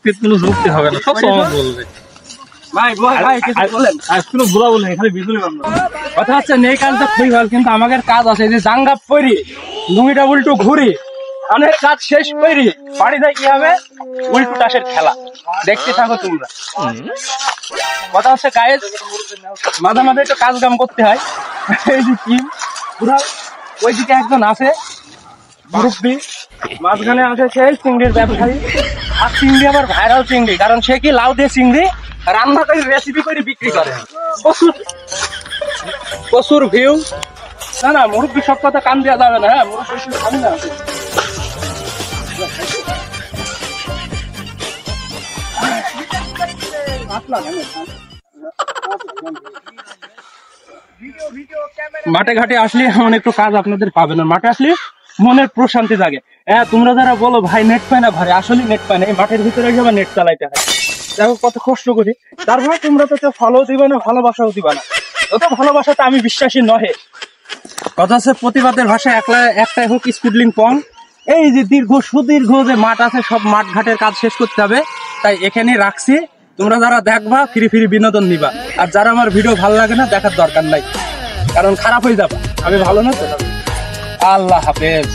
কোনো যুক্তি হবে না, সব সমাজ বলবে। কথা হচ্ছে নেই কাজটা খুবই ভালো, কিন্তু আমাদের কাজ আছে যে জাঙ্গাপ করি, লুঙ্গিটা উল্টো ঘুরি, অনেক কাজ শেষ করি, বাড়ি যায় কি হবে উল্টো টাসের খেলা দেখতে থাকো তোমরা। কথা হচ্ছে গায়েস মাঝে মাঝে একটু কাজ কাম করতে হয়। এই যে টিম পুরো ওইদিকে একজন আছে মুরব্বী, মাঝখানে আছে সেই চিংড়ির ব্যবসায়ী, আর চিংড়ি আবার ভাইরাল চিংড়ি, কারণ সে কি লাউ দিয়ে চিংড়ি রান্না করে রেসিপি করে বিক্রি করে, প্রচুর প্রচুর ভিউ। না না মুরব্বী সব কথা কান দেওয়া যাবে না, হ্যাঁ মুরব্বী খাবি না। মাঠে ঘাটে আসলে এমন একটু কাজ আপনাদের পাবেন না, মাঠে আসলে মনের প্রশান্তি জাগে। হ্যাঁ তোমরা যারা বলো ভাই নেট পায় না ঘরে, আসলে নেট পায় না, এই মাঠের ভিতরে যাবে নেট চালাইতে হয়, দেখো কত কষ্ট করি। তারপরে তোমরা তো ফলো দিবে না, ভালোবাসাও দিবা না, অত ভালোবাসাতে আমি বিশ্বাসী নহে। কথা হচ্ছে প্রতিবাদের ভাষায় একটাই হোক স্পিডলিং পং। এই যে সুদীর্ঘ যে মাঠ আছে সব মাঠ ঘাটের কাজ শেষ করতে হবে, তাই এখানে রাখছি। তোমরা যারা দেখবা ফ্রি ফ্রি বিনোদন নিবা, আর যারা আমার ভিডিও ভালো লাগে না দেখার দরকার নাই, কারণ খারাপ হয়ে যাবে, আমি ভালো না তো। আল্লাহ হাফেজ।